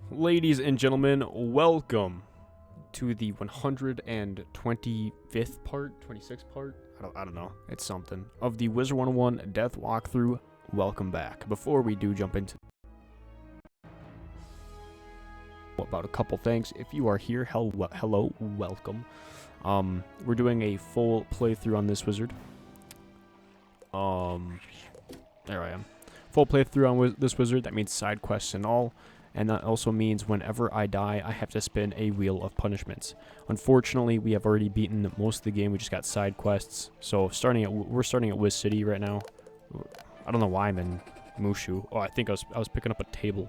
Ladies and gentlemen, welcome to the 125th part, 26th part, I don't know, it's something, of the Wizard101 Death Walkthrough. Welcome back. Before we do jump into about a couple things, if you are here, hello, welcome. We're doing a full playthrough on this wizard. There I am. Full playthrough on this wizard, that means side quests and all. And that also means whenever I die, I have to spin a wheel of punishments. Unfortunately, we have already beaten most of the game. We just got side quests. So we're starting at Wiz City right now. I don't know why I'm in Mushu. Oh, I think I was picking up a table.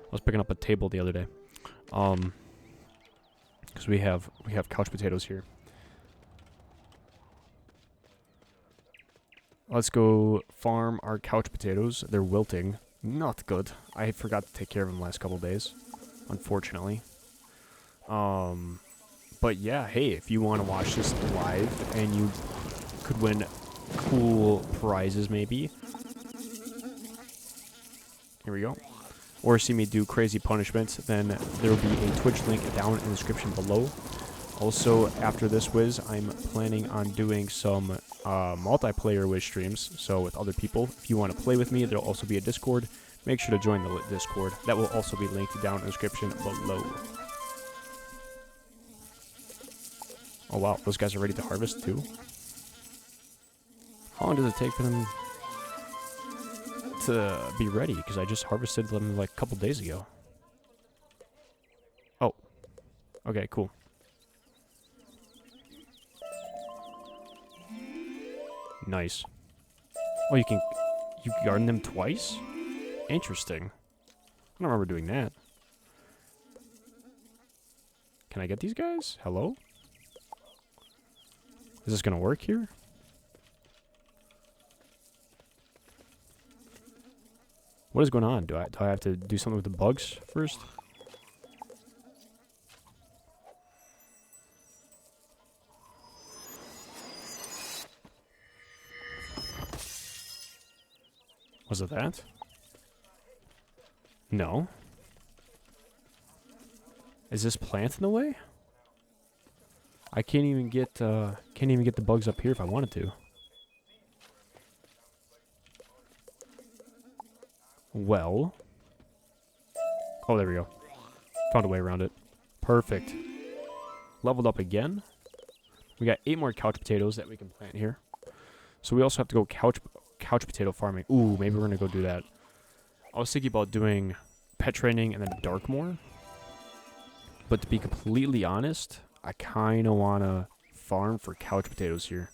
I was picking up a table the other day. Because we have couch potatoes here. Let's go farm our couch potatoes. They're wilting. Not good. I forgot to take care of them the last couple days, unfortunately. But yeah, hey, if you want to watch this live and you could win cool prizes, maybe. Here we go. Or see me do crazy punishments, then there will be a Twitch link down in the description below. Also, after this Wiz, I'm planning on doing some multiplayer Wiz streams, so with other people. If you want to play with me, there will also be a Discord. Make sure to join the Discord. That will also be linked down in the description below. Oh wow, those guys are ready to harvest too? How long does it take for them to be ready? Because I just harvested them like a couple days ago. Oh. Okay, cool. Nice. Oh, you garden them twice? Interesting. I don't remember doing that. Can I get these guys? Hello? Is this gonna work here? What is going on? Do I have to do something with the bugs first? Was it that? No. Is this plant in the way? I can't even get the bugs up here if I wanted to. Well. Oh, there we go. Found a way around it. Perfect. Leveled up again. We got 8 more couch potatoes that we can plant here. So we also have to go couch potato farming. Ooh, maybe we're gonna go do that. I was thinking about doing pet training and then Darkmoor. But to be completely honest, I kind of want to farm for couch potatoes here.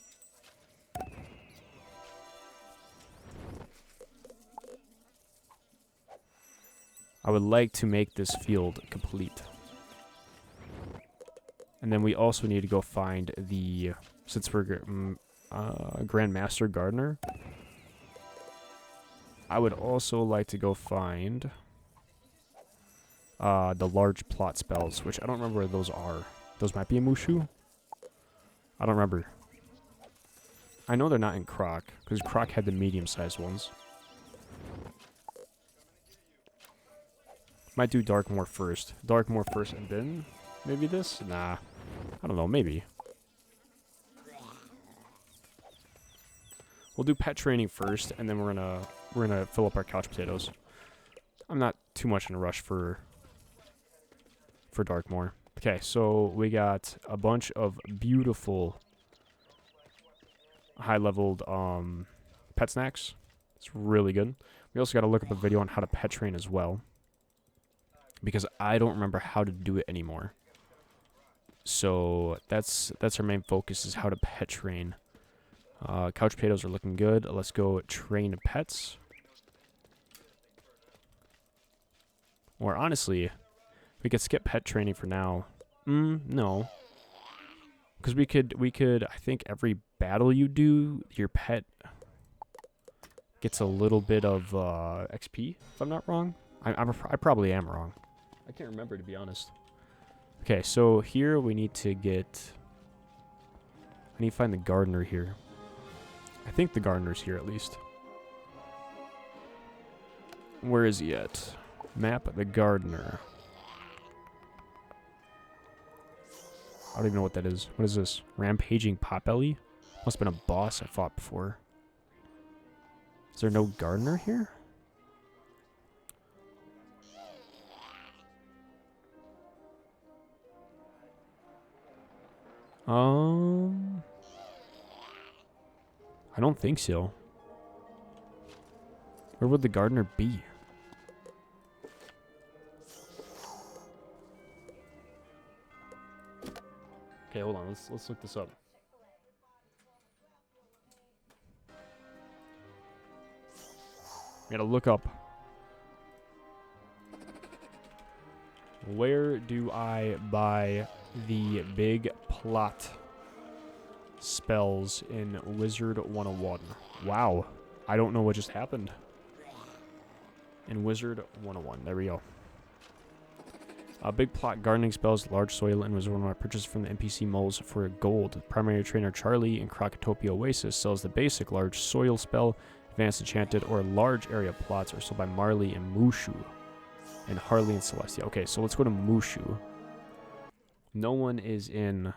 I would like to make this field complete. And then we also need to go find the, since we're Grandmaster Gardener, I would also like to go find the large plot spells, which I don't remember where those are. Those might be in Mushu? I don't remember. I know they're not in Croc, because Croc had the medium-sized ones. Might do Darkmoor first. Darkmoor first and then maybe this? Nah. I don't know, maybe. We'll do pet training first, and then we're gonna fill up our couch potatoes. I'm not too much in a rush for Darkmoor. Okay, so we got a bunch of beautiful high-leveled pet snacks. It's really good. We also got to look up a video on how to pet train as well, because I don't remember how to do it anymore. So that's our main focus, is how to pet train. Couch potatoes are looking good. Let's go train pets. Or honestly, we could skip pet training for now. No. Because we could, I think every battle you do, your pet gets a little bit of XP, if I'm not wrong. I probably am wrong. I can't remember, to be honest. Okay, so here we need to get... I need to find the gardener here. I think the gardener's here, at least. Where is he at? Map the gardener. I don't even know what that is. What is this? Rampaging Potbelly? Must have been a boss I fought before. Is there no gardener here? I don't think so. Where would the gardener be? Okay, hold on. Let's look this up. I gotta look up. Where do I buy the big plot spells in Wizard101? Wow. I don't know what just happened. In Wizard101. There we go. Big plot gardening spells, large soil, and Wizard101 purchased from the NPC moles for gold. Primary trainer Charlie in Crocotopia Oasis sells the basic large soil spell. Advanced enchanted or large area plots are sold by Marley and Mushu. And Harley and Celestia. Okay, so let's go to Mushu. No one is in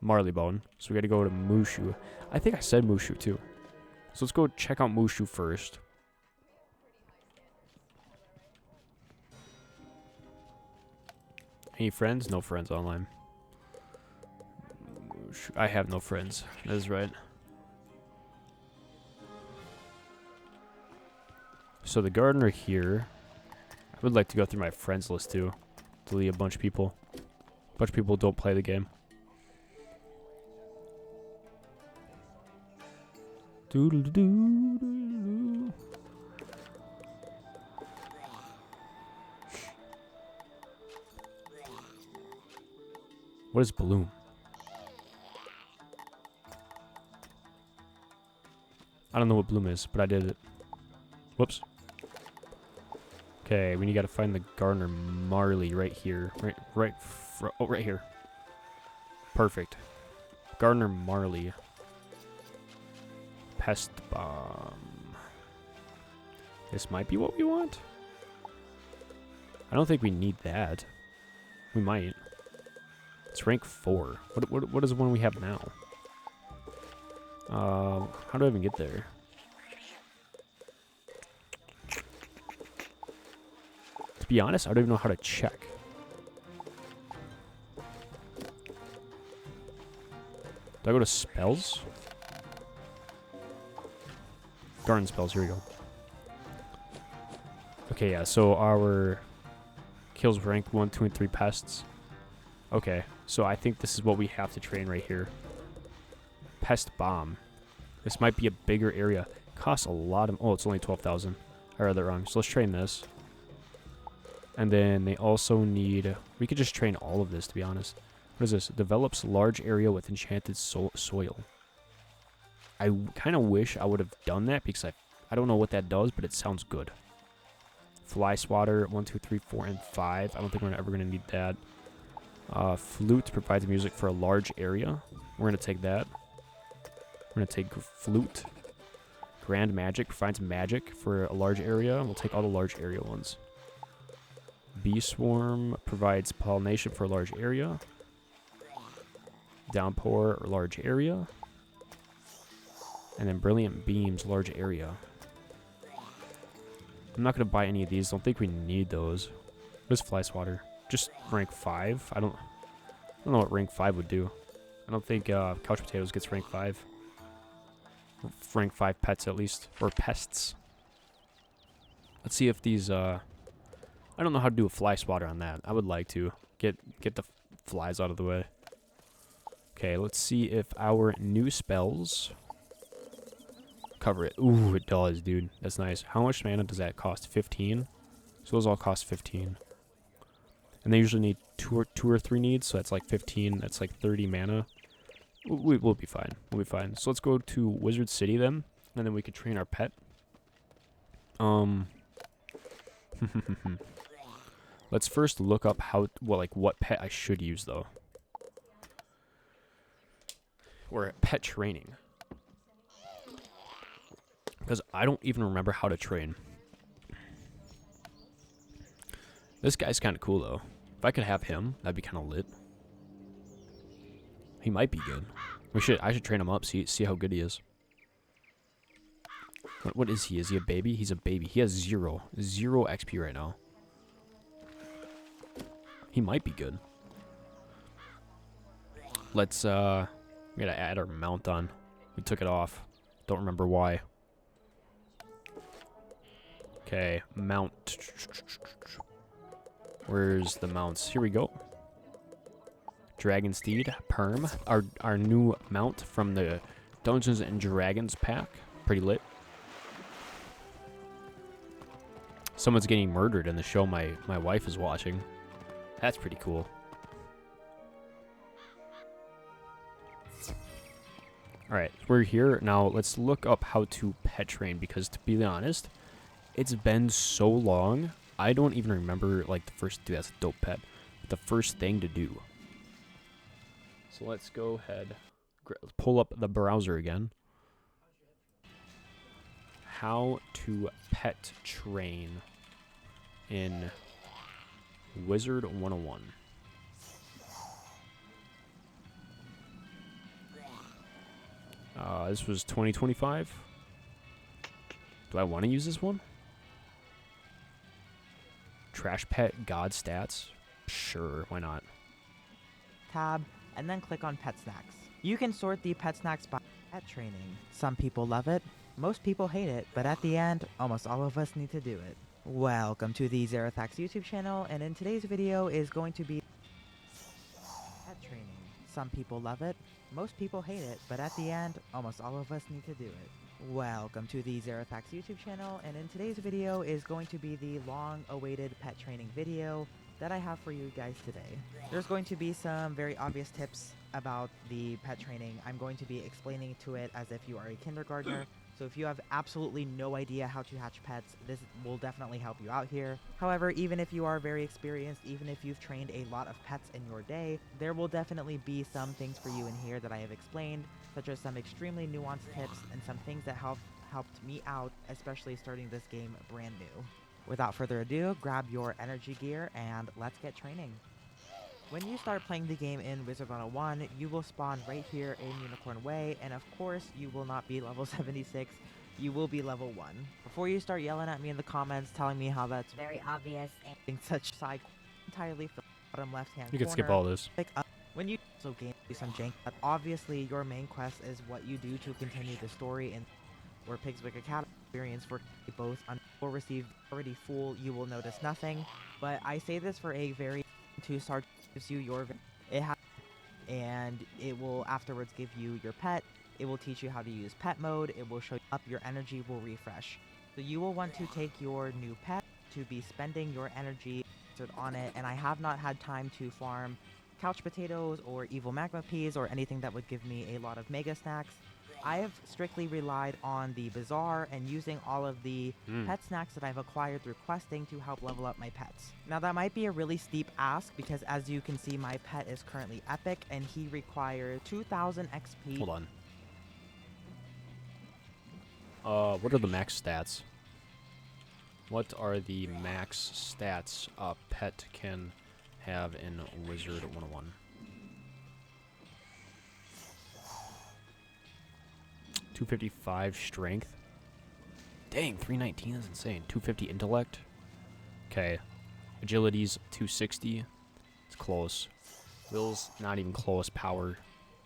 Marleybone, so we gotta go to Mushu. I think I said Mushu too. So let's go check out Mushu first. Any friends? No friends online. I have no friends. That is right. So the gardener here. I would like to go through my friends list too. Delete a bunch of people. A bunch of people don't play the game. Doodle-doo-doo-doo. What is Bloom? I don't know what Bloom is, but I did it. Whoops. Okay, we gotta find the gardener Marley right here. Right here. Perfect. Gardener Marley. Pest bomb. This might be what we want. I don't think we need that. We might. It's rank 4. What is the one we have now? How do I even get there? To be honest, I don't even know how to check. Do I go to spells? Garden spells, here we go. Okay, yeah, so our kills rank 1, 2, and 3 pests. Okay, so I think this is what we have to train right here. Pest bomb. This might be a bigger area. Costs a lot of... Oh, it's only 12,000. I read that wrong. So let's train this. And then they also need... We could just train all of this, to be honest. What is this? Develops large area with enchanted soil. I kind of wish I would have done that because I don't know what that does, but it sounds good. Fly swatter, 1, 2, 3, 4, and 5. I don't think we're ever going to need that. Flute provides music for a large area. We're going to take that. We're going to take flute. Grand magic provides magic for a large area. We'll take all the large area ones. Bee swarm provides pollination for a large area. Downpour, or large area. And then brilliant beams, large area. I'm not going to buy any of these. Don't think we need those. What is fly swatter? Just rank 5. I don't know what rank 5 would do. I don't think couch potatoes gets rank 5. Rank 5 pets at least, or pests. Let's see if these I don't know how to do a fly swatter on that. I would like to get the flies out of the way. Okay, let's see if our new spells cover it. Ooh, it does, dude. That's nice. How much mana does that cost? 15. So those all cost 15. And they usually need two or three needs, so that's like 15. That's like 30 mana. We'll be fine. We'll be fine. So let's go to Wizard City then, and then we can train our pet. Let's first look up what pet I should use though. Or pet training. Because I don't even remember how to train. This guy's kind of cool though. If I could have him, that'd be kind of lit. He might be good. I should train him up, see how good he is. What is he? Is he a baby? He's a baby. He has zero XP right now. He might be good. Let's, we gotta add our mount on. We took it off. Don't remember why. Okay, mount. Where's the mounts? Here we go. Dragon Steed, Perm. Our new mount from the Dungeons and Dragons pack. Pretty lit. Someone's getting murdered in the show my wife is watching. That's pretty cool. Alright, we're here. Now, let's look up how to pet train, because to be honest, it's been so long, I don't even remember, like, the first... Dude, that's a dope pet. The first thing to do. So let's go ahead, pull up the browser again. How to pet train in Wizard101. This was 2025. Do I want to use this one? Trash pet god stats? Sure, why not? Tab, and then click on pet snacks. You can sort the pet snacks by pet training. Some people love it, most people hate it, but at the end, almost all of us need to do it. Welcome to the Zerathax YouTube channel, and in today's video is going to be pet training. Some people love it, most people hate it, but at the end, almost all of us need to do it. Welcome to the Zerathax YouTube channel, and in today's video is going to be the long-awaited pet training video that I have for you guys today. There's going to be some very obvious tips about the pet training. I'm going to be explaining to it as if you are a kindergartner. So if you have absolutely no idea how to hatch pets, this will definitely help you out here. However, even if you are very experienced, even if you've trained a lot of pets in your day, there will definitely be some things for you in here that I have explained, such as some extremely nuanced tips and some things that helped me out, especially starting this game brand new. Without further ado, grab your energy gear and let's get training. When you start playing the game in Wizard101, you will spawn right here in Unicorn Way, and of course, you will not be level 76, you will be level 1. Before you start yelling at me in the comments, telling me how that's very obvious and such side entirely from the bottom left-hand corner. You can skip all this. Pick up when you also gain some jank, but obviously your main quest is what you do to continue the story in where Pigswick Academy experience for both or receive already full, you will notice nothing. But I say this for a very to start gives you your and it will afterwards give you your pet. It will teach you how to use pet mode. It will show you up, your energy will refresh. So you will want to take your new pet to be spending your energy on it, and I have not had time to farm couch potatoes or evil magma peas or anything that would give me a lot of mega snacks. I have strictly relied on the bazaar and using all of the pet snacks that I've acquired through questing to help level up my pets. Now that might be a really steep ask because as you can see my pet is currently epic and he requires 2000 XP. Hold on. What are the max stats? What are the max stats a pet can have in Wizard101? 255 strength. Dang, 319 is insane. 250 intellect. Okay. Agility's 260. It's close. Will's not even close. Power.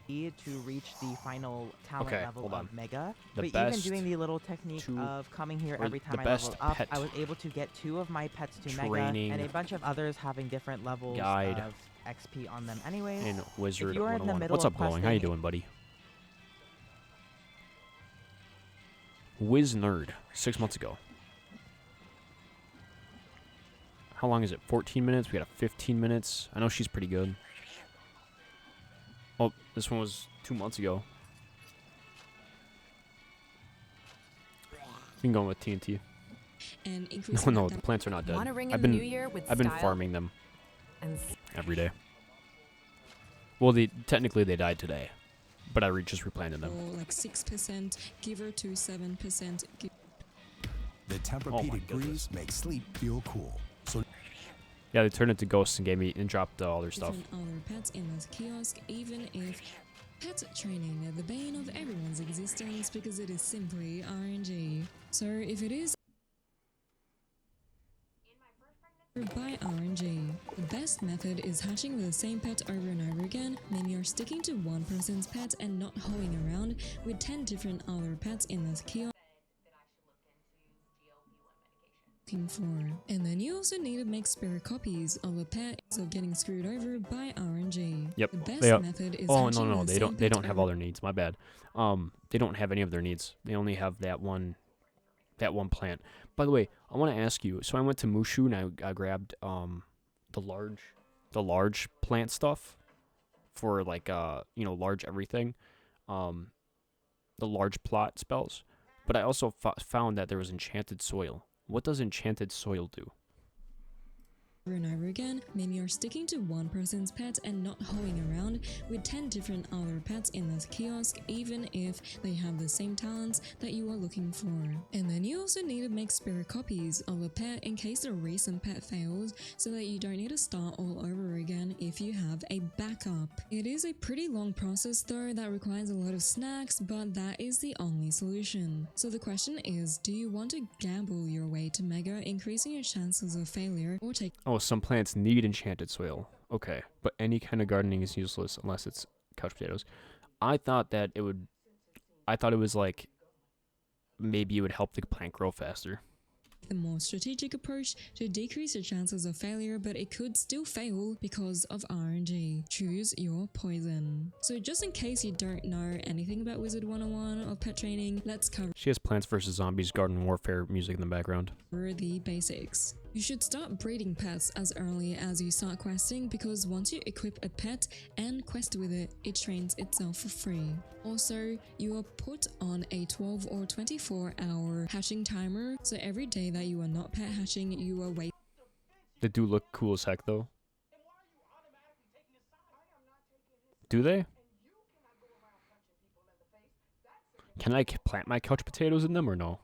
To reach the final talent level of Mega. The but even doing the little technique of coming here every time I leveled up, I was able to get 2 of my pets to Mega, and a bunch of others having different levels of XP on them anyways. In Wizard101. What's up, Glowing? How you doing, buddy? Wiz Nerd, 6 months ago. How long is it? 14 minutes? We got a 15 minutes. I know she's pretty good. Oh, this one was 2 months ago. You can go with TNT. No, the plants are not dead. I've been farming them every day. Well, technically they died today. But I just replanted them. Oh, like 6%, give her to 7%. The Tempur-Pedic breeze makes sleep feel cool. So yeah, they turned into ghosts and gave me and dropped all their stuff. Other pets in the kiosk, even if Pet training, the bane of everyone's existence because it is simply RNG. So if it is by RNG, the best method is hatching with the same pet over and over again, meaning you're sticking to one person's pet and not hoeing around with 10 different other pets in this kiosk looking for. And then you also need to make spare copies of a pet of getting screwed over by RNG. Yep. The best They are. method is Oh hatching no, with the they same don't. They pet don't have over all their needs. My bad. They don't have any of their needs. They only have that one plant. By the way, I want to ask you. So I went to Mushu and I grabbed the large plant stuff for like large everything, the large plot spells. But I also found that there was enchanted soil. What does enchanted soil do? and over again, meaning you're sticking to one person's pet and not hoeing around with 10 different other pets in this kiosk, even if they have the same talents that you are looking for. And then you also need to make spare copies of a pet in case the recent pet fails, so that you don't need to start all over again if you have a backup. It is a pretty long process though that requires a lot of snacks, but that is the only solution. So the question is, do you want to gamble your way to mega, increasing your chances of failure, or take Oh, some plants need enchanted soil. Okay, but any kind of gardening is useless unless it's couch potatoes. I thought it was like maybe it would help the plant grow faster. the more strategic approach to decrease your chances of failure, but it could still fail because of RNG. Choose your poison. So just in case you don't know anything about Wizard101 or pet training, let's cover She has Plants vs. Zombies Garden Warfare music in the background. the basics. You should start breeding pets as early as you start questing, because once you equip a pet and quest with it, it trains itself for free. Also, you are put on a 12 or 24 hour hatching timer, so every day that you are not pet hatching, you are waiting. They do look cool as heck though. Do they? Can I plant my couch potatoes in them or no?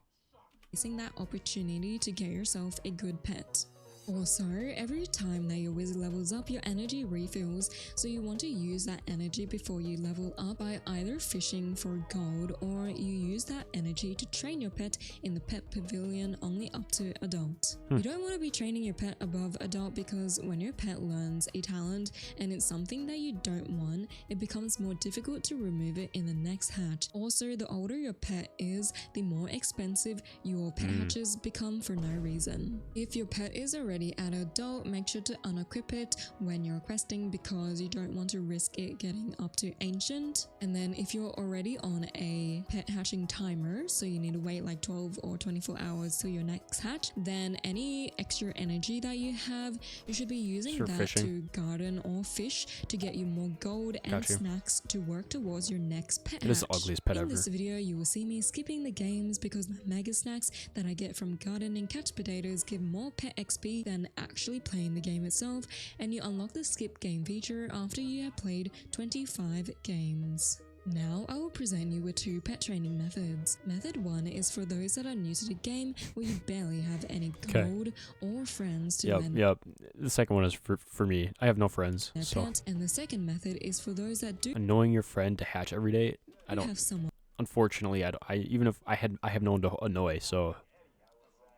Missing that opportunity to get yourself a good pet. Also, every time that your wizard levels up, your energy refills, so you want to use that energy before you level up by either fishing for gold, or you use that energy to train your pet in the pet pavilion only up to adult. You don't want to be training your pet above adult, because when your pet learns a talent and it's something that you don't want, it becomes more difficult to remove it in the next hatch. Also, the older your pet is, the more expensive your pet hatches become for no reason. If your pet is already at adult, make sure to unequip it when you're questing, because you don't want to risk it getting up to ancient. And then if you're already on a pet hatching timer, so you need to wait like 12 or 24 hours till your next hatch, then any extra energy that you have, you should be using For that fishing. to garden or fish to get you more gold and Got you. snacks to work towards your next pet It is the hatch. ugliest pet In ever. this video, you will see me skipping the games because my mega snacks that I get from gardening couch potatoes give more pet XP than actually playing the game itself, and you unlock the skip game feature after you have played 25 games. Now I will present you with two pet training methods. Method 1 is for those that are new to the game, where you barely have any Okay. gold or friends to Yep, lend yep. The second one is for me. I have no friends, their so pet, and the second method is for those that do annoying your friend to hatch every day. I don't. have someone Unfortunately, even if I have no one to annoy, so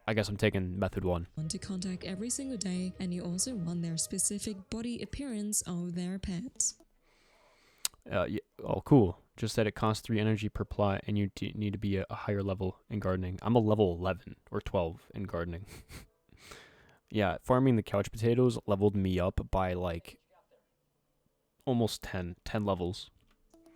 I guess I'm taking method 1. to contact every single day, and you also want their specific body appearance of their pet. Yeah, oh, cool. Just that it costs 3 energy per plot, and you need to be a higher level in gardening. I'm a level 11 or 12 in gardening. Yeah, farming the couch potatoes leveled me up by like almost 10 levels.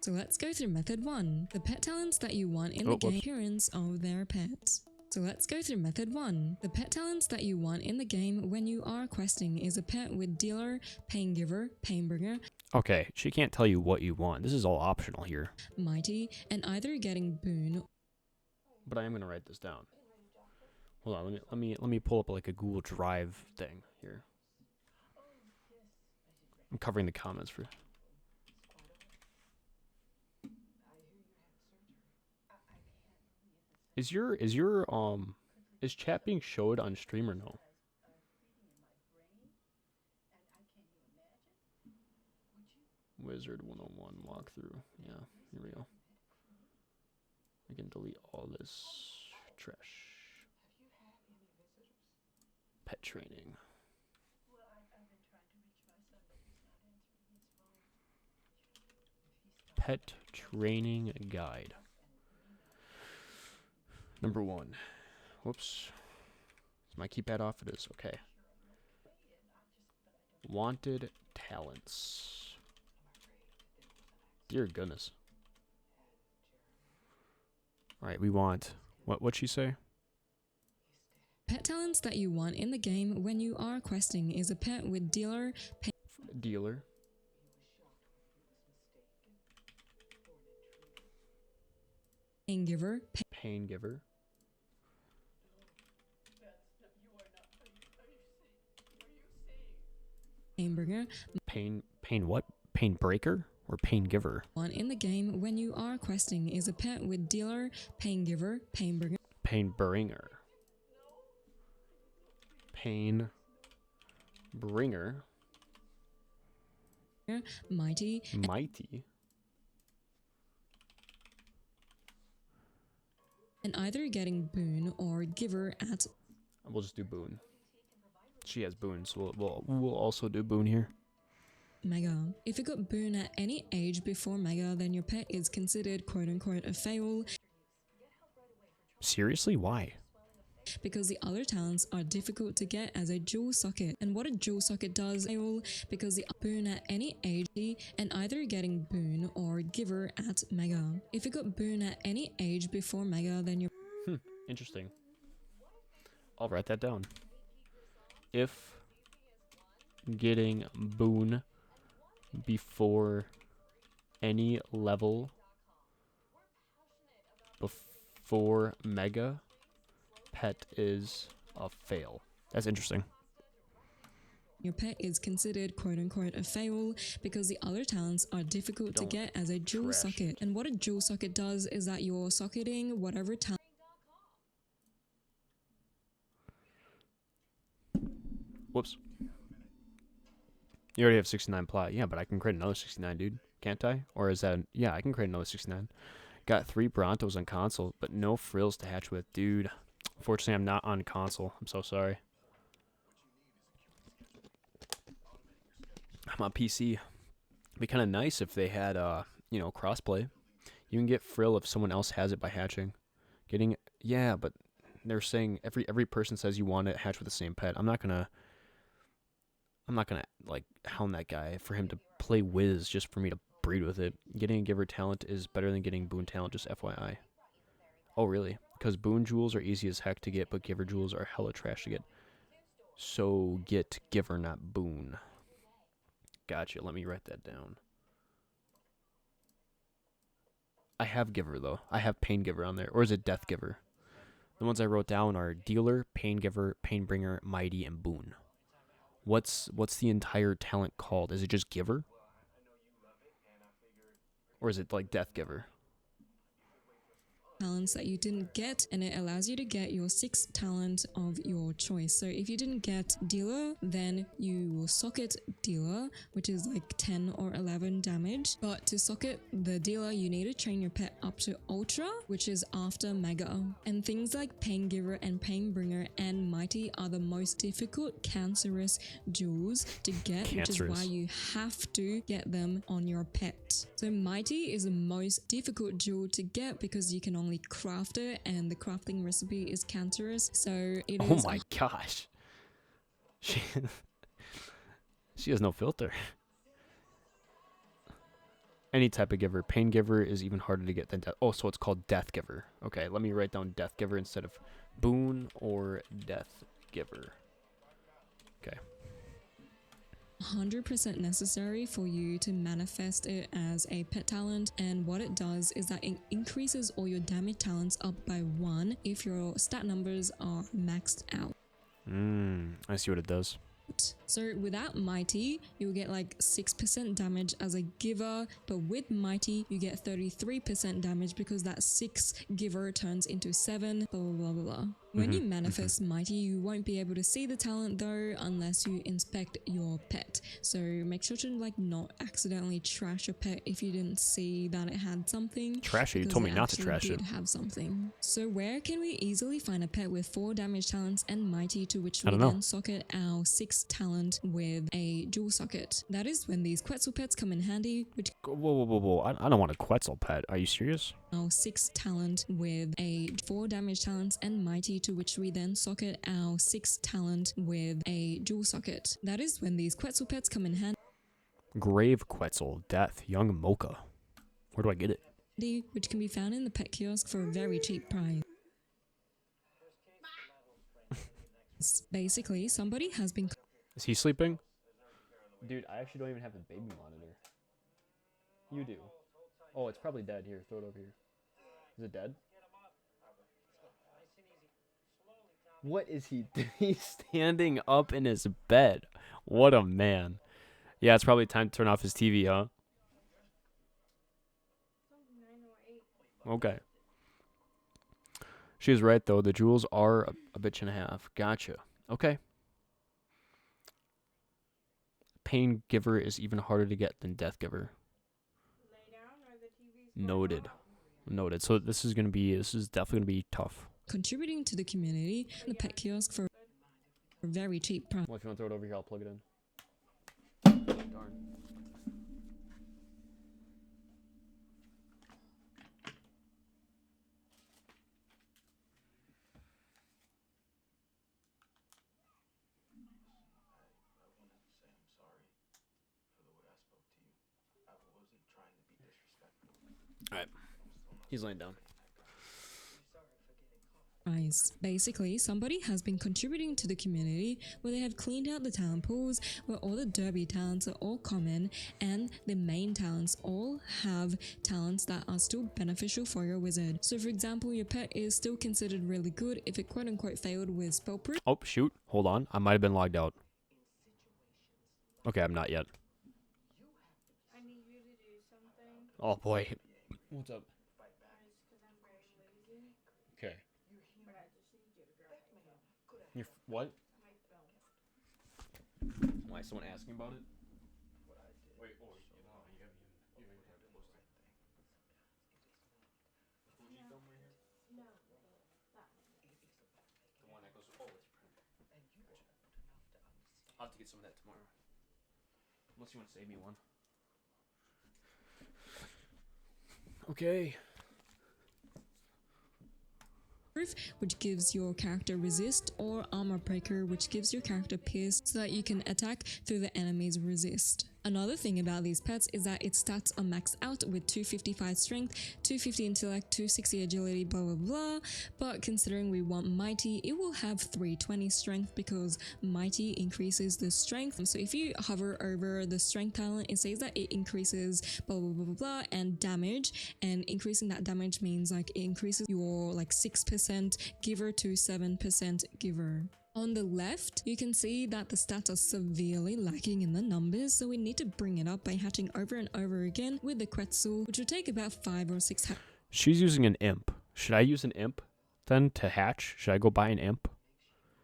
So let's go through method 1, the pet talents that you want in Oh, the game, whoops. appearance of their pet. So let's go through method 1. The pet talents that you want in the game when you are questing is a pet with Dealer, Pain Giver, Pain Bringer, Okay, she can't tell you what you want. This is all optional here. Mighty, and either getting Boon But I am gonna write this down. Hold on, let me pull up like a Google Drive thing here. I'm covering the comments for. Is chat being showed on stream or no? Wizard101 walkthrough. Yeah, here we go. I can delete all this trash. Pet training. Pet training guide. Number 1. Whoops. Is my keypad off? It is. Okay. Wanted talents. Dear goodness. Alright, we want... What'd she say? Pet talents that you want in the game when you are questing is a pet with dealer, Dealer. pain giver, Pain giver. pain bringer. Pain what? Pain breaker or pain giver? One in the game when you are questing is a pet with dealer, pain giver, pain bringer. Pain bringer. Pain bringer. Mighty. Mighty. And either getting boon or giver at We'll just do boon. She has boon, so we'll also do boon here. Mega. If you got boon at any age before Mega, then your pet is considered quote-unquote a fail. Seriously? Why? Because the other talents are difficult to get as a dual socket. And what a dual socket does, fail because the boon at any age and either getting boon or giver at Mega. If you got boon at any age before Mega, then your Interesting. I'll write that down. If getting boon before any level before Mega, pet is a fail. That's interesting. your pet is considered quote-unquote a fail because the other talents are difficult to Don't get as a dual trash socket. And what a dual socket does is that you're socketing whatever talent Whoops. You already have 69 plot. Yeah, but I can create another 69, dude. Can't I? Or is that... Yeah, I can create another 69. Got 3 Brontos on console, but no frills to hatch with. Dude, fortunately, I'm not on console. I'm so sorry. I'm on PC. It'd be kind of nice if they had, you know, crossplay. You can get frill if someone else has it by hatching. Getting... Yeah, but they're saying every person says you want to hatch with the same pet. I'm not gonna, like, hound that guy for him to play Wiz just for me to breed with it. Getting a giver talent is better than getting boon talent, just FYI. Oh, really? Because boon jewels are easy as heck to get, but giver jewels are hella trash to get. So get giver, not boon. Gotcha. Let me write that down. I have giver, though. I have pain giver on there. Or is it death giver? The ones I wrote down are dealer, pain giver, pain bringer, mighty, and boon. What's the entire talent called? Is it just giver? Or is it like death giver? talents that you didn't get, and it allows you to get your 6th talent of your choice. So if you didn't get dealer, then you will socket dealer, which is like 10 or 11 damage. But to socket the dealer, you need to train your pet up to ultra, which is after mega. And things like pain giver and pain bringer and mighty are the most difficult cancerous jewels to get, which is why you have to get them on your pet. So mighty is the most difficult jewel to get because you can only craft it, and the crafting recipe is cancerous. So it is. Oh my gosh. She has no filter. Any type of giver. Pain giver is even harder to get than death. Oh, so it's called death giver. Okay, let me write down death giver instead of boon or death giver. Okay. 100% necessary for you to manifest it as a pet talent, and what it does is that it increases all your damage talents up by 1 if your stat numbers are maxed out. I see what it does. So without mighty, you'll get like 6% damage as a giver, but with mighty you get 33% damage because that 6 giver turns into 7, blah blah blah blah blah. When you manifest Mighty, you won't be able to see the talent though unless you inspect your pet. So make sure to like not accidentally trash a pet if you didn't see that it had something. Trash it? You because told me it not to actually trash did it. have something. So where can we easily find a pet with 4 damage talents and Mighty, to which I we don't know. then socket our 6th talent with a dual socket? That is when these Quetzal pets come in handy, which Whoa, whoa, whoa, whoa. I don't want a Quetzal pet. Are you serious? our 6th talent with a 4 damage talents and Mighty, to which we then socket our 6th talent with a dual socket. That is when these Quetzal pets come in Grave Quetzal, Death, Young Mocha. Where do I get it? handy, which can be found in the pet kiosk for a very cheap price. Basically, somebody has been Is he sleeping? Dude, I actually don't even have the baby monitor. You do. Oh, it's probably dead. Here, throw it over here. Is it dead? What is he doing? He's standing up in his bed. What a man. Yeah, it's probably time to turn off his TV, huh? Okay. She was right, though. The jewels are a bitch and a half. Gotcha. Okay. Pain Giver is even harder to get than Death Giver. Noted. Noted. So this is definitely gonna be tough. contributing to the community in the pet kiosk for a very cheap price. Well, if you want to throw it over here, I'll plug it in. Darn. Alright. He's laying down. Basically, somebody has been contributing to the community where they have cleaned out the talent pools where all the derby talents are all common and the main talents all have talents that are still beneficial for your wizard. So for example, your pet is still considered really good if it quote unquote failed with spellproof. Oh, shoot. Hold on. I might have been logged out. Okay, I'm not yet. I need you to do something. Oh, boy. What's up? Because I'm very lazy, Okay. but I just need you to grab my phone. You're what? My phone. Why? Someone asking about it? Wait, oh, you haven't even had it posted. Fuji film right here? No, that one. The one that goes, oh, it's printed. I'll have to get some of that tomorrow. Unless you want to save me one. Okay. Which gives your character resist, or armor breaker, which gives your character pierce so that you can attack through the enemy's resist. Another thing about these pets is that its stats are maxed out with 255 strength, 250 intellect, 260 agility, blah blah blah, but considering we want Mighty, it will have 320 strength because Mighty increases the strength. So if you hover over the strength talent, it says that it increases blah blah blah blah blah and damage, and increasing that damage means like it increases your like 6% giver to 7% giver. On the left, you can see that the stats are severely lacking in the numbers, so we need to bring it up by hatching over and over again with the Quetzal, which will take about 5 or 6 She's using an imp. Should I use an imp then to hatch? Should I go buy an imp?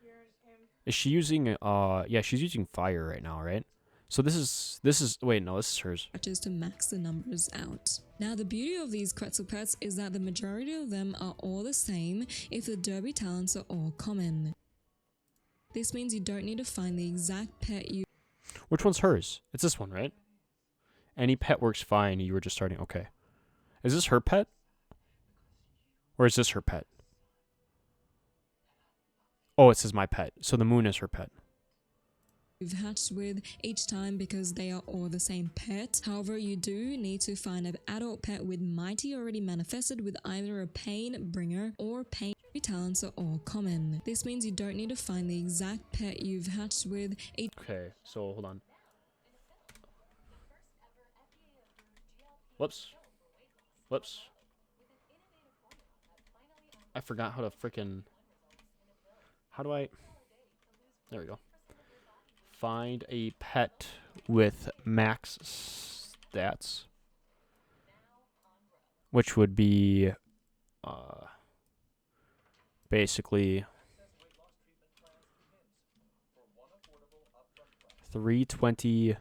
You're an imp. Is she using yeah, she's using fire right now, right? So this is wait, no, this is hers. hatches to max the numbers out. Now the beauty of these Quetzal pets is that the majority of them are all the same if the derby talents are all common. This means you don't need to find the exact pet you Which one's hers? It's this one, right? Any pet works fine. You were just starting. Okay. Is this her pet? Or is this her pet? Oh, it says my pet. So the moon is her pet. you've hatched with each time because they are all the same pet. However, you do need to find an adult pet with Mighty already manifested with either a pain bringer or pain. Talents are all common. This means you don't need to find the exact pet you've hatched with each. Okay, so hold on. Whoops. Whoops. I forgot how to frickin'... How do I... There we go. Find a pet with max stats. Which would be... basically 320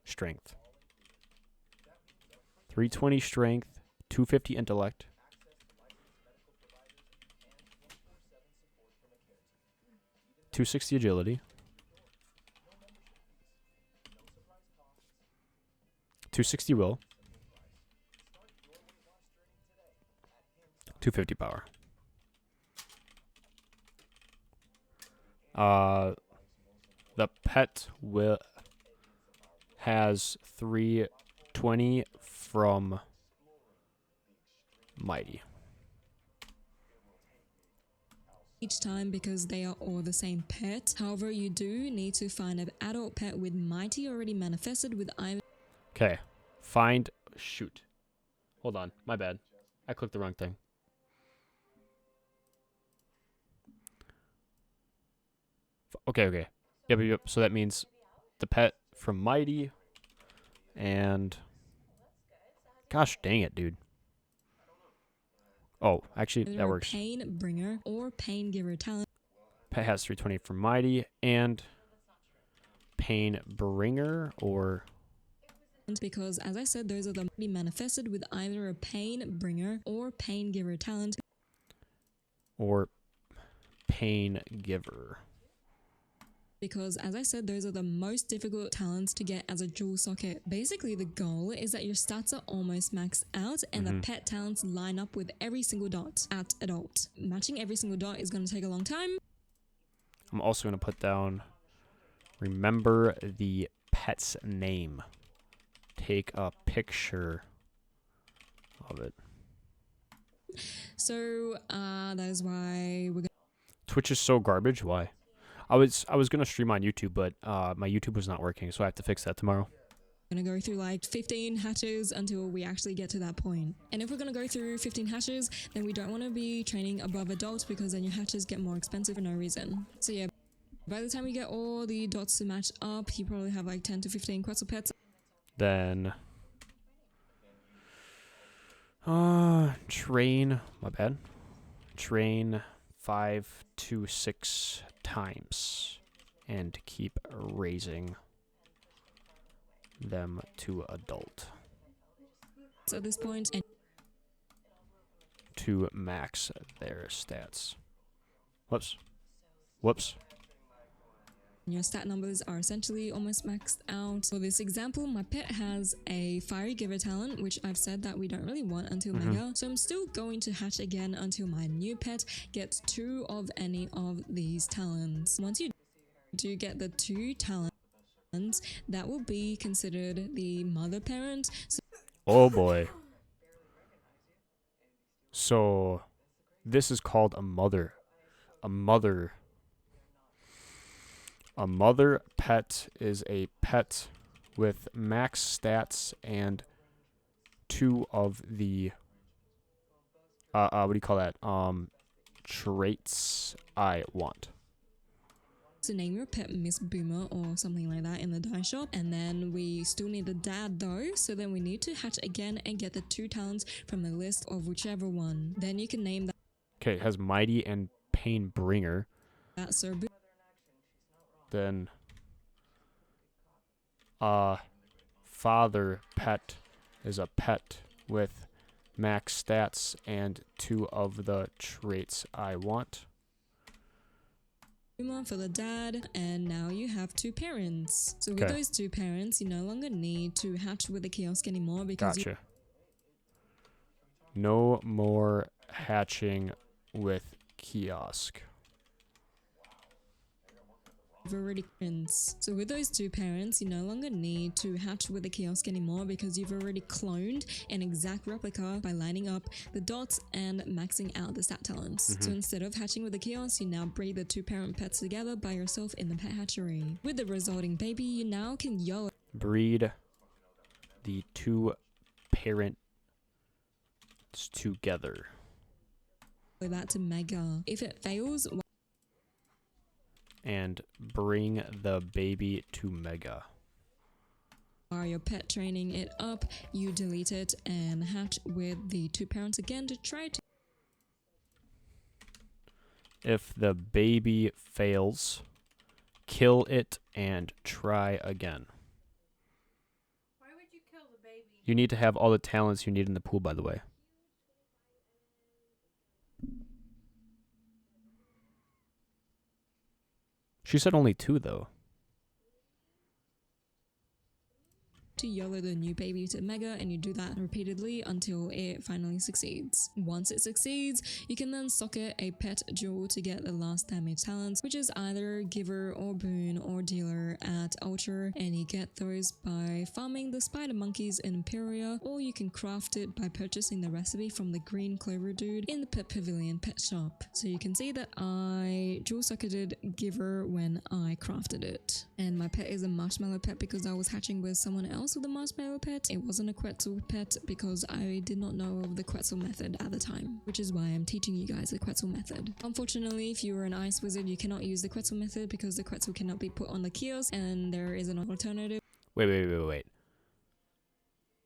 strength. 320 strength, 250 intellect. .260 agility. 260 will. 250 power. The pet will has 320 from Mighty. Each time because they are all the same pet. However, you do need to find an adult pet with Mighty already manifested with either. Okay. Find. Shoot. Hold on. My bad. I clicked the wrong thing. Okay. Yep. So that means the pet from Mighty and. Gosh dang it, dude. Oh, actually, that works. Pain bringer or pain giver talent. Pet has 320 from Mighty and pain bringer or. Because, as I said, those are the manifested with either a pain bringer or pain giver talent. Or pain giver. Because, as I said, those are the most difficult talents to get as a dual socket. Basically, the goal is that your stats are almost maxed out and the pet talents line up with every single dot at adult. Matching every single dot is going to take a long time. I'm also going to put down, remember the pet's name. Take a picture of it. So, that is why we're going Twitch is so garbage. Why? I was gonna stream on YouTube, but my YouTube was not working, so I have to fix that tomorrow. to go through like 15 hatches until we actually get to that point. And if we're going to go through 15 hatches, then we don't want to be training above adults because then your hatches get more expensive for no reason. So yeah, by the time you get all the dots to match up, you probably have like 10 to 15 Quetzal pets. Then train, my bad. Train 5 to 6 times and keep raising them to adult. So at this point, and to max their stats. Whoops. your stat numbers are essentially almost maxed out. For this example, my pet has a Fiery Giver talent, which I've said that we don't really want until Mega. So I'm still going to hatch again until my new pet gets 2 of any of these talents. Once you do get the 2 talents, that will be considered the mother parent. So Oh boy. So this is called a mother. A mother pet is a pet with max stats and 2 of the what do you call that? Traits I want. to name your pet Miss Boomer or something like that in the dye shop. And then we still need the dad though, so then we need to hatch again and get the 2 talents from the list of whichever one. Then you can name that. Okay, it has Mighty and Pain Bringer. That's Sir Boomer. Then father pet is a pet with max stats and 2 of the traits I want. For the dad, and now you have 2 parents. So with Okay. those 2 parents, you no longer need to hatch with the kiosk anymore because Gotcha. No more hatching with kiosk. you've already parents. So with those 2 parents, you no longer need to hatch with the kiosk anymore because you've already cloned an exact replica by lining up the dots and maxing out the stat talents. So instead of hatching with the kiosk, you now breed the 2 parent pets together by yourself in the pet hatchery. With the resulting baby, you now can YOLO Breed the 2 parents together. that to Mega. If it fails, And bring the baby to Mega. while you're pet training it up, you delete it and hatch with the 2 parents again to try to. If the baby fails, kill it and try again. Why would you kill the baby? You need to have all the talents you need in the pool, by the way. She said only 2, though. To YOLO the new baby to Mega, and you do that repeatedly until it finally succeeds. Once it succeeds, you can then socket a pet jewel to get the last damage talents, which is either Giver or Boon or Dealer at Ultra, and you get those by farming the spider monkeys in Imperia, or you can craft it by purchasing the recipe from the green clover dude in the Pet Pavilion pet shop. So you can see that I jewel socketed Giver when I crafted it. And my pet is a marshmallow pet because I was hatching with someone else with a marshmallow pet. It wasn't a Quetzal pet because I did not know of the Quetzal method at the time, which is why I'm teaching you guys the Quetzal method. Unfortunately, if you are an ice wizard, you cannot use the Quetzal method because the Quetzal cannot be put on the kiosk, and there is an alternative. Wait.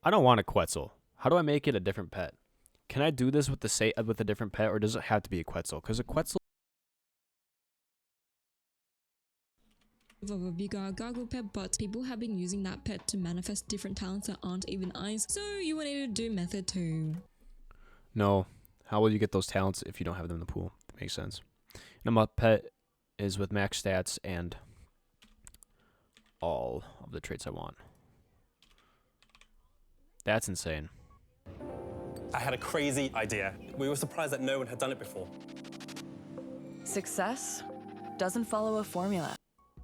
I don't want a Quetzal. How do I make it a different pet? Can I do this with with a different pet, or does it have to be a Quetzal? Because a Quetzal Of a bigger gargle pet, but people have been using that pet to manifest different talents that aren't even ice, so you will need to do method 2. No. How will you get those talents if you don't have them in the pool? That makes sense. And my pet is with max stats and all of the traits I want. That's insane. I had a crazy idea. We were surprised that no one had done it before. Success doesn't follow a formula.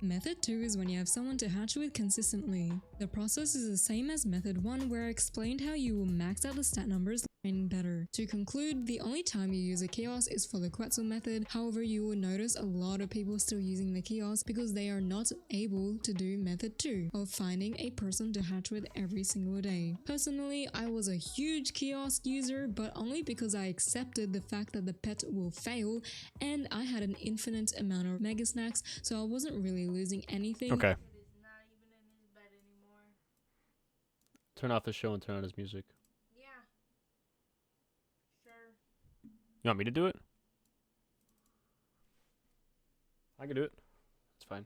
Method 2 is when you have someone to hatch with consistently. The process is the same as method 1, where I explained how you will max out the stat numbers and better. To conclude, the only time you use a kiosk is for the Quetzal method. However, you will notice a lot of people still using the kiosk because they are not able to do method 2 of finding a person to hatch with every single day. Personally, I was a huge kiosk user, but only because I accepted the fact that the pet will fail and I had an infinite amount of mega snacks, so I wasn't really losing anything. Okay. But he's not even in his bed anymore. Turn off the show and turn on his music. Yeah. Sure. You want me to do it? I can do it. It's fine.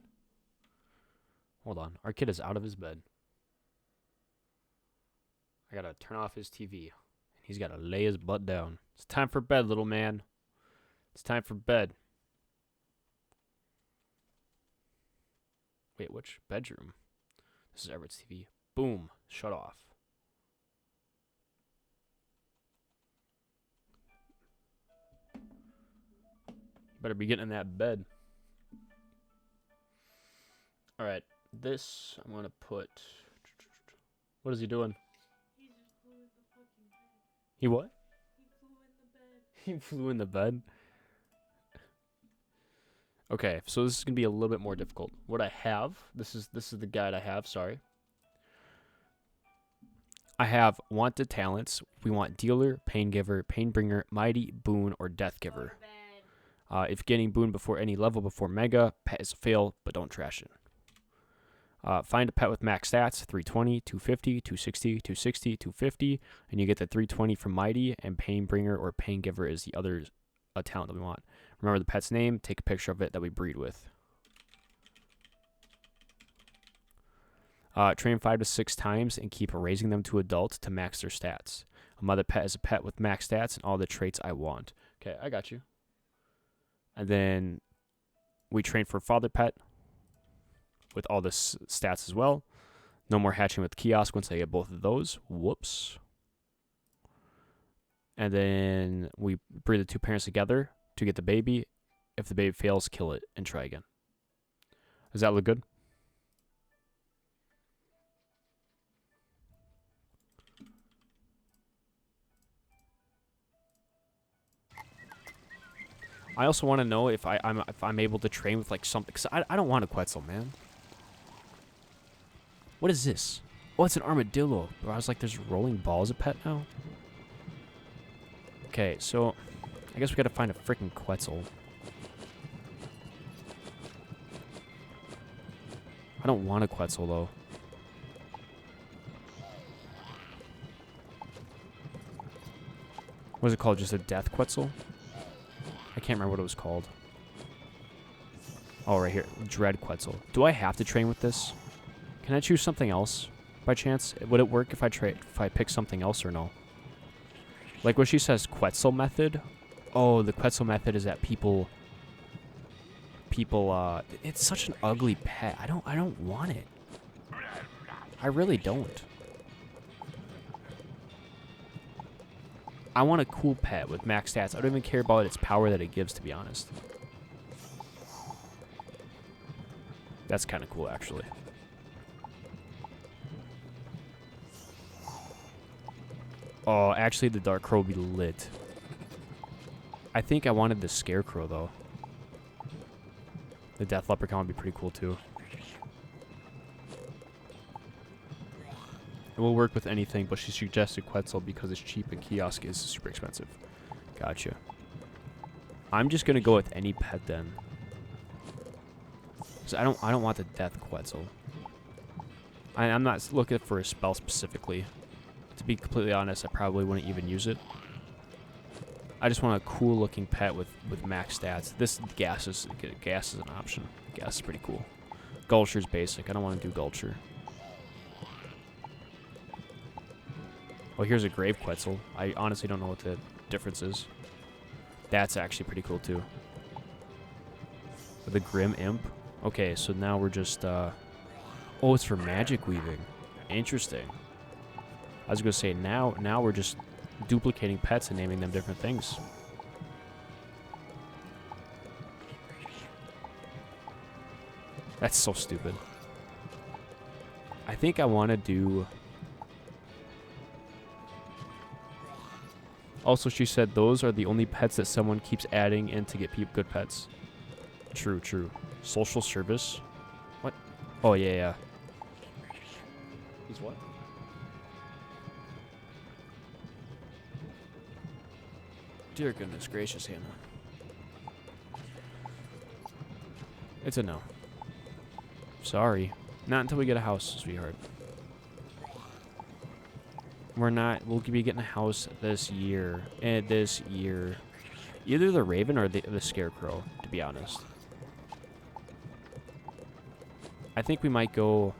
Hold on. Our kid is out of his bed. I gotta turn off his TV. He's gotta lay his butt down. It's time for bed, little man. It's time for bed. Wait, which bedroom? This is Everett's TV. Boom. Shut off. You better be getting in that bed. Alright. This, I'm going to put... What is he doing? He just flew in the fucking bed. He what? He flew in the bed. He flew in the bed? Okay, so this is going to be a little bit more difficult. What I have, this is the guide I have, sorry. I have wanted talents. We want Dealer, Pain Giver, Pain Bringer, Mighty, Boon, or Death Giver. If getting Boon before any level before Mega, pet is a fail, but don't trash it. Find a pet with max stats, 320, 250, 260, 260, 250, and you get the 320 from Mighty, and Pain Bringer or Pain Giver is the other talent that we want. Remember the pet's name, take a picture of it that we breed with. Train 5 to 6 times and keep raising them to adult to max their stats. A mother pet is a pet with max stats and all the traits I want. Okay, I got you. And then we train for father pet with all the stats as well. No more hatching with kiosk once I get both of those. Whoops. And then we breed the 2 parents together to get the baby. If the baby fails, kill it and try again. Does that look good? I also want to know if I'm able to train with like something. Cause I don't want a Quetzal, man. What is this? Oh, it's an armadillo. Bro, I was like, there's rolling balls a pet now. Okay, so I guess we gotta find a freaking Quetzal. I don't want a Quetzal though. What is it called? Just a death Quetzal? I can't remember what it was called. Oh, right here. Dread Quetzal. Do I have to train with this? Can I choose something else by chance? Would it work if I pick something else or no? Like when she says Quetzal method. Oh, the Quetzal method is that people it's such an ugly pet. I don't want it. I really don't. I want a cool pet with max stats. I don't even care about its power that it gives, to be honest. That's kind of cool, actually. Oh, actually, the Dark Crow would be lit. I think I wanted the Scarecrow, though. The Death Leprechaun would be pretty cool, too. It will work with anything, but she suggested Quetzal because it's cheap and Kiosk is super expensive. Gotcha. I'm just gonna go with any pet then. 'Cause I don't want the Death Quetzal. I'm not looking for a spell specifically. To be completely honest, I probably wouldn't even use it. I just want a cool looking pet with max stats. This gas is an option. Gas is pretty cool. Gulcher's basic. I don't want to do Gulcher. Oh, here's a Grave Quetzal. I honestly don't know what the difference is. That's actually pretty cool too. With a Grim Imp. Okay, so now we're just oh, it's for magic weaving. Interesting. I was gonna say now we're just duplicating pets and naming them different things. That's so stupid. I think I want to do... Also, she said those are the only pets that someone keeps adding in to get good pets. True, true. Social service? What? Oh, yeah. He's what? Dear goodness gracious, Hannah. It's a no. Sorry. Not until we get a house, sweetheart. We'll be getting a house this year. Either the Raven or the Scarecrow, to be honest. I think we might go...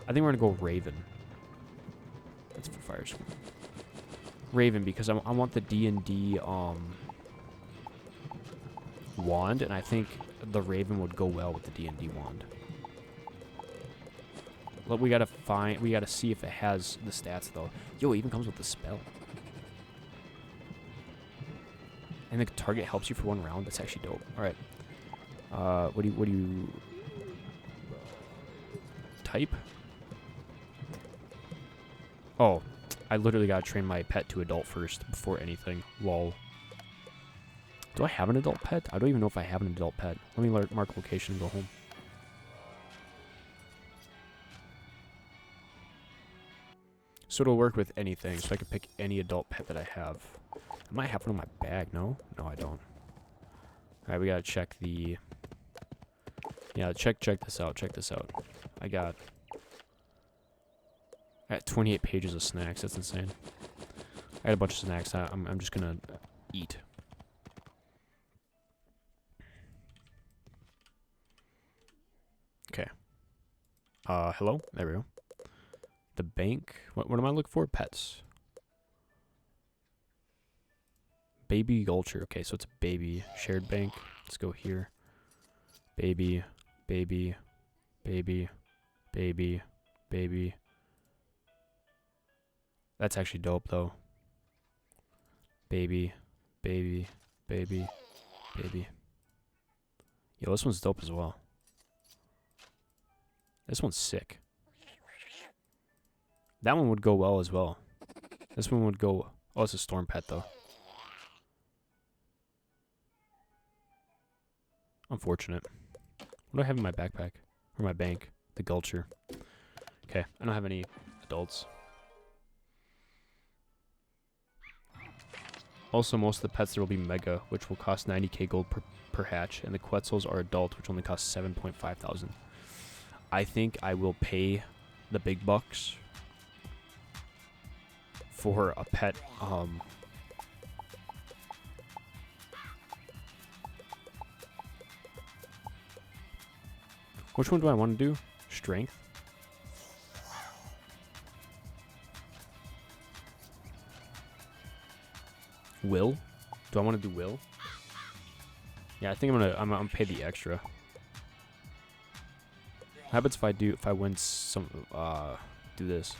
I think we're going to go Raven. That's for Fire School. Raven, because I want the D&D wand, and I think the Raven would go well with the D&D wand. But we gotta see if it has the stats though. Yo, it even comes with the spell. And the target helps you for 1 round. That's actually dope. All right. What do you type? Oh, I literally gotta train my pet to adult first before anything. Lol. Do I have an adult pet? I don't even know if I have an adult pet. Let me mark location and go home. So it'll work with anything, so I can pick any adult pet that I have. I might have one in my bag, no? No, I don't. Alright, we gotta check the... Yeah, check this out, I got 28 pages of snacks, that's insane. I got a bunch of snacks I'm just gonna eat. Okay. Hello? There we go. The bank. What am I looking for? Pets. Baby Gulcher. Okay, so it's a baby. Shared bank. Let's go here. Baby. Baby. Baby. Baby. Baby. That's actually dope, though. Baby. Baby. Baby. Baby. Yo, this one's dope as well. This one's sick. That one would go well as well. This one would go... Oh, it's a storm pet, though. Unfortunate. What do I have in my backpack? Or my bank? The Gulcher. Okay, I don't have any adults. Also, most of the pets there will be Mega, which will cost 90k gold per hatch. And the Quetzals are adult, which only cost 7.5 thousand. I think I will pay the big bucks for a pet, Which one do I want to do? Strength? Will? Do I want to do will? Yeah, I think I'm gonna pay the extra. What happens if I win some do this?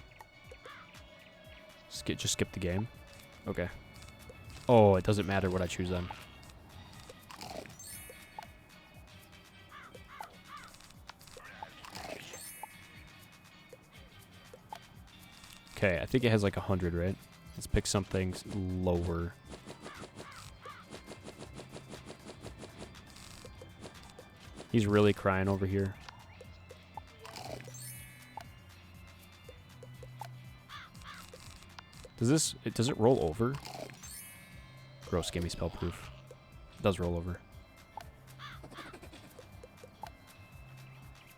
Just skip the game? Okay. Oh, it doesn't matter what I choose then. Okay, I think it has like 100, right? Let's pick something lower. He's really crying over here. Does it roll over? Gross, gave me spell proof. It does roll over.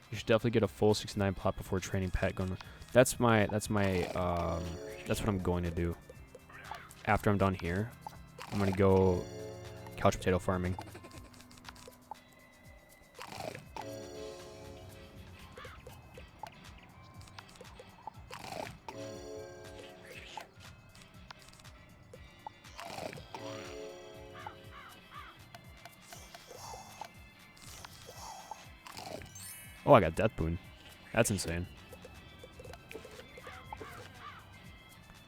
You should definitely get a full 69 plot before training pet going. That's what I'm going to do. After I'm done here, I'm gonna go couch potato farming. Oh, I got Death Boon. That's insane.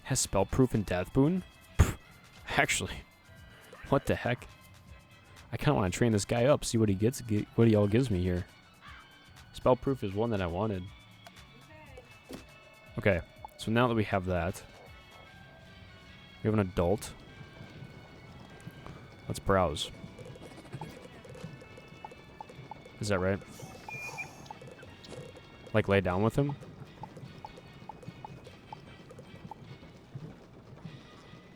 Has spell proof and Death Boon? Pff, actually, what the heck? I kind of want to train this guy up, see what he gets, what he all gives me here. Spell proof is one that I wanted. Okay, so now that we have that, we have an adult. Let's browse. Is that right? Like lay down with him?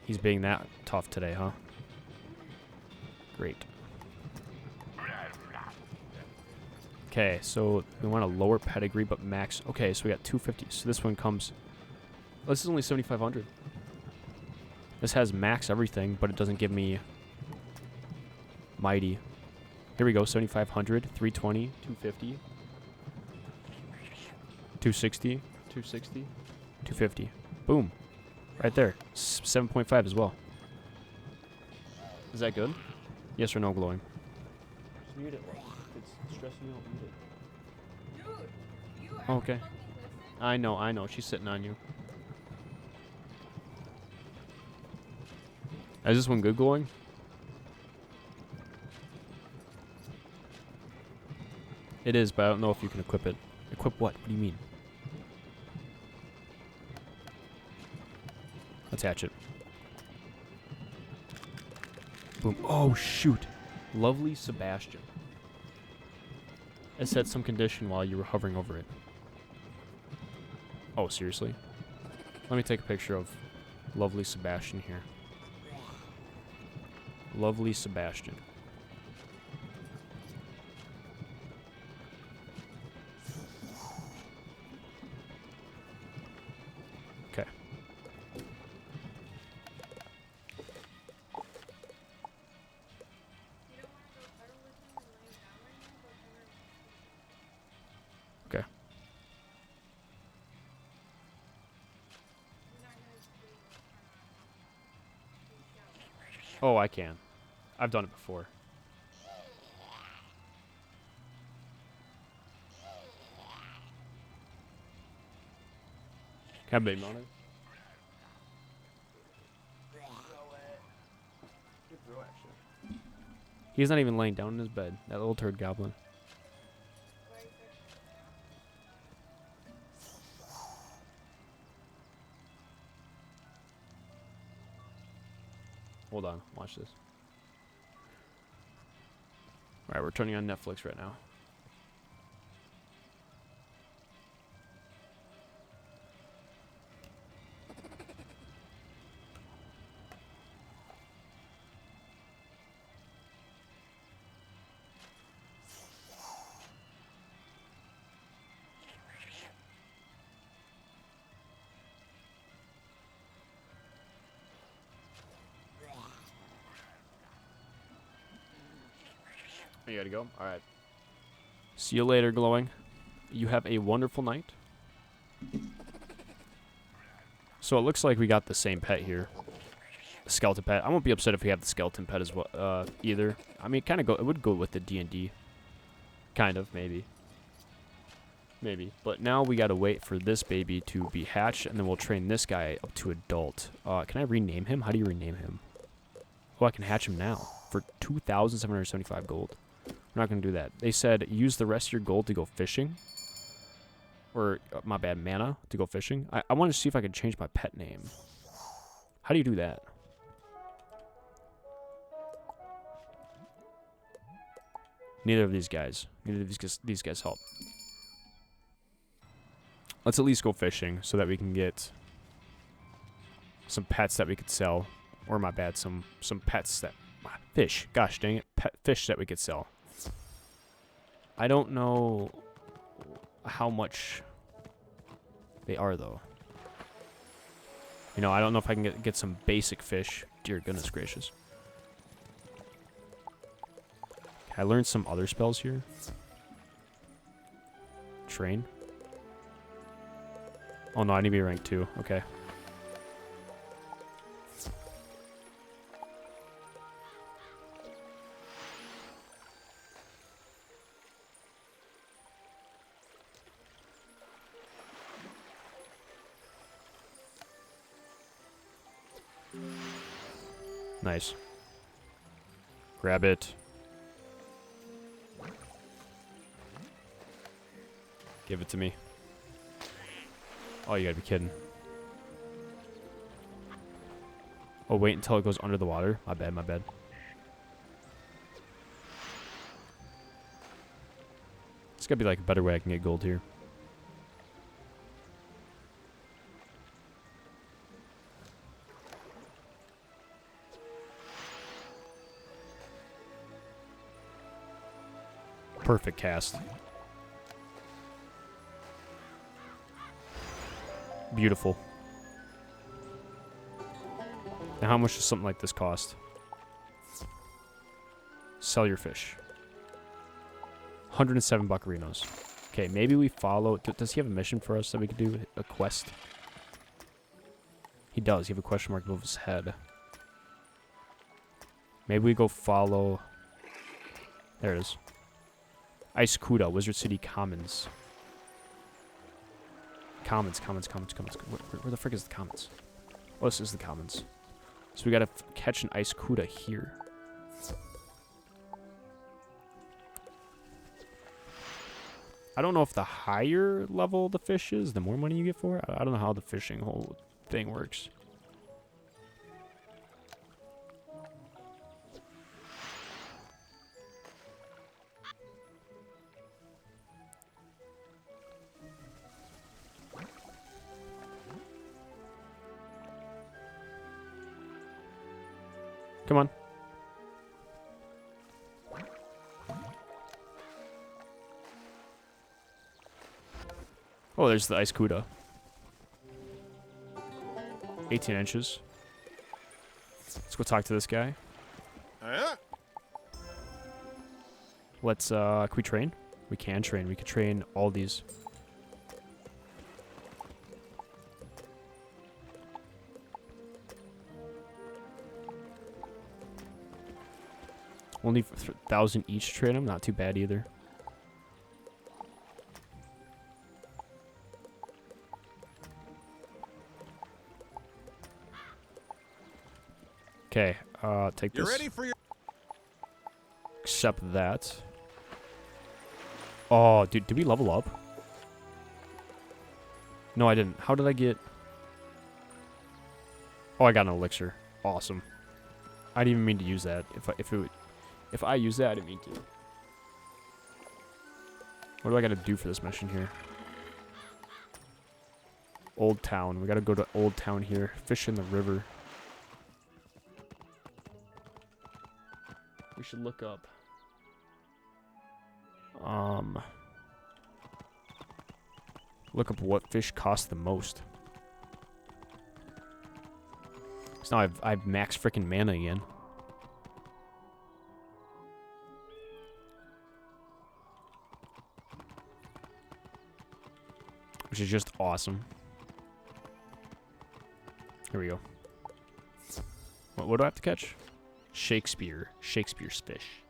He's being that tough today, huh? Great. Okay, so we want a lower pedigree but max. Okay, so we got 250. So this one comes. Oh, this is only 7,500. This has max everything, but it doesn't give me mighty. Here we go, 7,500, 320, 250. 260, 260, 250. Boom. Right there. 7.5 as well. Is that good? Yes or no glowing? Just mute it. It's stressing you out. Mute it. Okay. I know. She's sitting on you. Is this one good glowing? It is, but I don't know if you can equip it. Equip what? What do you mean? Attach it. Boom. Oh, shoot. Lovely Sebastian. It said some condition while you were hovering over it. Oh, seriously? Let me take a picture of lovely Sebastian here. Lovely Sebastian. Okay. Okay. Oh, I can. I've done it before. Can I have baby on it? He's not even laying down in his bed. That little turd goblin. Hold on. Watch this. Alright, we're turning on Netflix right now. You gotta go? Alright. See you later, glowing. You have a wonderful night. So it looks like we got the same pet here. The skeleton pet. I won't be upset if we have the skeleton pet as well, either. I mean, it would go with the D&D. Kind of, maybe. Maybe. But now we gotta wait for this baby to be hatched, and then we'll train this guy up to adult. Can I rename him? How do you rename him? Oh, I can hatch him now for 2,775 gold. We're not gonna do that. They said use the rest of your gold to go fishing. Or, my bad, mana to go fishing. I want to see if I can change my pet name. How do you do that? Neither of these guys. Neither of these guys help. Let's at least go fishing so that we can get some pets that we could sell. Or, my bad, some pets that... Fish. Gosh dang it. Fish that we could sell. I don't know how much they are, though. You know, I don't know if I can get some basic fish. Dear goodness gracious. I learned some other spells here. Train. Oh no, I need to be rank 2. Okay. Nice. Grab it. Give it to me. Oh, you gotta be kidding. Oh, wait until it goes under the water. My bad, my bad. There's gotta be like a better way I can get gold here. Perfect cast. Beautiful. Now how much does something like this cost? Sell your fish. 107 buccarinos. Okay, maybe we follow... Does he have a mission for us that we could do? A quest? He does. You have a question mark above his head. Maybe we go follow... There it is. Ice Kuda, Wizard City Commons. Commons. Where the frick is the Commons? Oh, this is the Commons. So we gotta catch an Ice Kuda here. I don't know if the higher level the fish is, the more money you get for it. I don't know how the fishing whole thing works. Come on. Oh, there's the Ice Kuda. 18 inches. Let's go talk to this guy. Let's, can we train? We can train. We could train all these. Only 1,000 each train them. Not too bad either. Okay, take this. You're ready for your... Accept that. Oh, dude, did we level up? No, I didn't. How did I get... Oh, I got an elixir. Awesome. I didn't even mean to use that. If I use that, I didn't mean to. What do I got to do for this mission here? Old Town. We got to go to Old Town here. Fish in the river. We should look up. Look up what fish cost the most. So now I've max freaking mana again. which is just awesome. Here we go. What do I have to catch? Shakespeare's fish.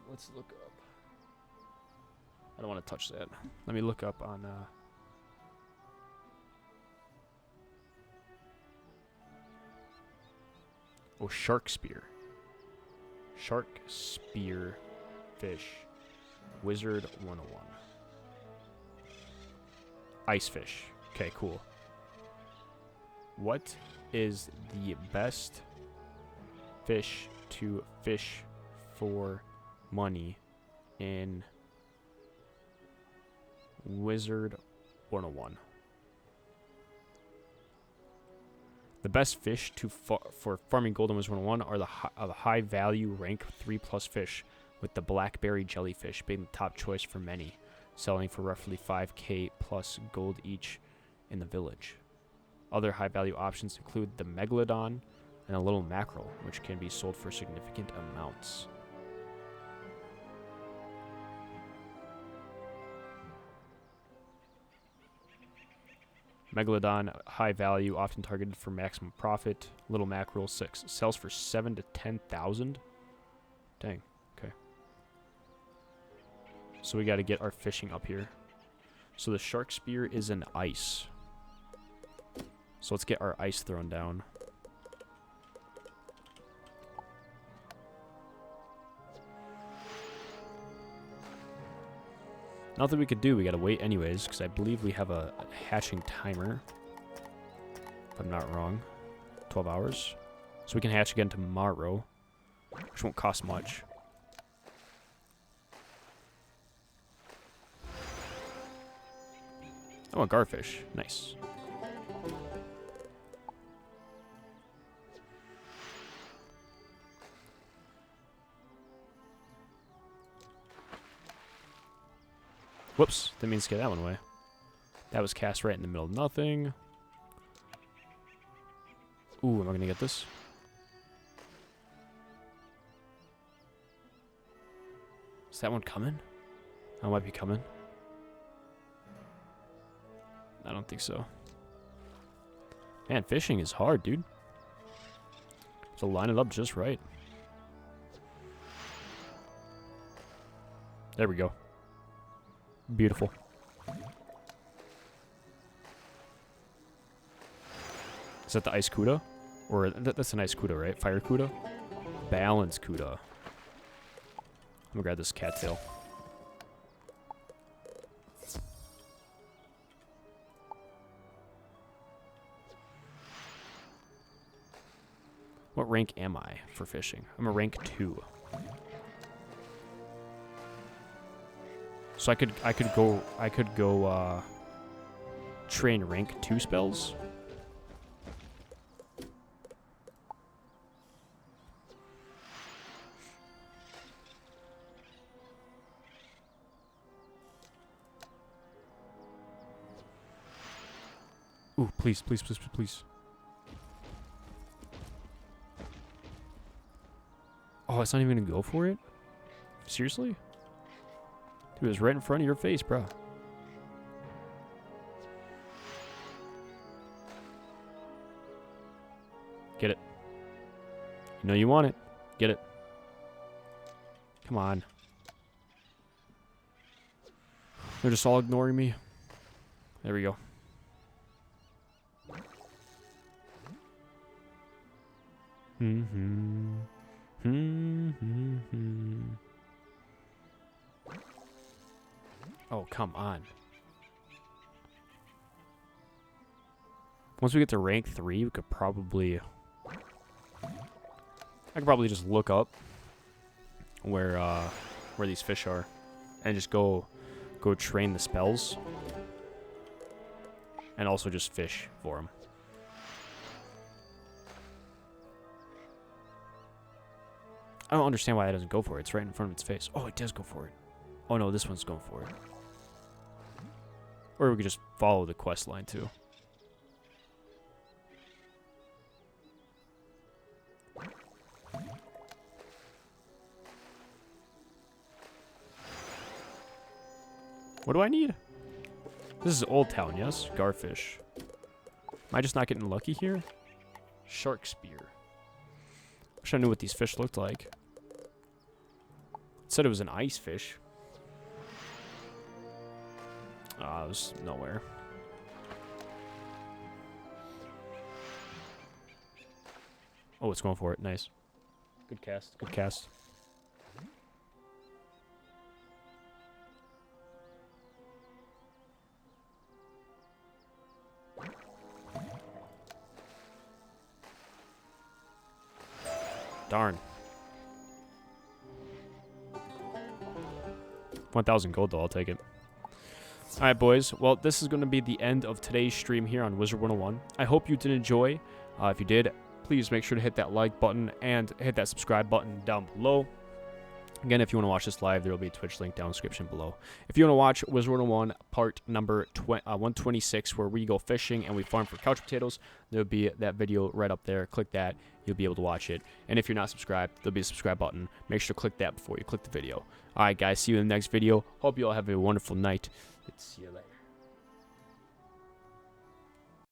Let's look up. I don't want to touch that. Let me look up on. Oh, shark spear. Shark spear fish. Wizard 101. Ice fish. Okay, cool. What is the best fish to fish for money in Wizard 101? The best fish to for farming gold in Wizard 101 are the high value rank 3+ fish, with the blackberry jellyfish being the top choice for many, selling for roughly 5k plus gold each in the village. Other high value options include the megalodon and a little mackerel, which can be sold for significant amounts. Megalodon, high value, often targeted for maximum profit. Little mackerel, 6, sells for 7 to 10,000. Dang, okay. So we got to get our fishing up here. So the shark spear is an ice. So let's get our ice thrown down. Nothing we could do. We gotta wait anyways, because I believe we have a hatching timer. If I'm not wrong. 12 hours. So we can hatch again tomorrow, which won't cost much. Oh, a garfish. Nice. Whoops, didn't mean to scare that one away. That was cast right in the middle of nothing. Ooh, am I gonna get this? Is that one coming? Oh, it might be coming. I don't think so. Man, fishing is hard, dude. So line it up just right. There we go. Beautiful. Is that the ice Cuda? Or that's an ice Cuda, right? Fire Cuda? Balance Cuda. I'm gonna grab this cattail. What rank am I for fishing? I'm a rank 2. So I could go train rank 2 spells. Ooh, please, please, please, please, please. Oh, it's not even gonna go for it? Seriously? Dude, it was right in front of your face, bro. Get it. You know you want it. Get it. Come on. They're just all ignoring me. There we go. Oh, come on. Once we get to rank 3, we could probably... I could probably just look up where these fish are and just go train the spells and also just fish for them. I don't understand why it doesn't go for it. It's right in front of its face. Oh, it does go for it. Oh no, this one's going for it. Or we could just follow the quest line too. What do I need? This is Old Town, yes? Garfish. Am I just not getting lucky here? Shark spear. Wish I knew what these fish looked like. It said it was an ice fish. It was nowhere. Oh, it's going for it. Nice. Good cast. Good cast. Darn. 1,000 gold though, I'll take it. Alright boys, well this is going to be the end of today's stream here on Wizard101. I hope you did enjoy. If you did, please make sure to hit that like button and hit that subscribe button down below. Again, if you want to watch this live, there will be a Twitch link down in the description below. If you want to watch Wizard101 part number 126, where we go fishing and we farm for couch potatoes, there will be that video right up there. Click that. You'll be able to watch it. And if you're not subscribed, there'll be a subscribe button. Make sure to click that before you click the video. All right, guys. See you in the next video. Hope you all have a wonderful night. See you later.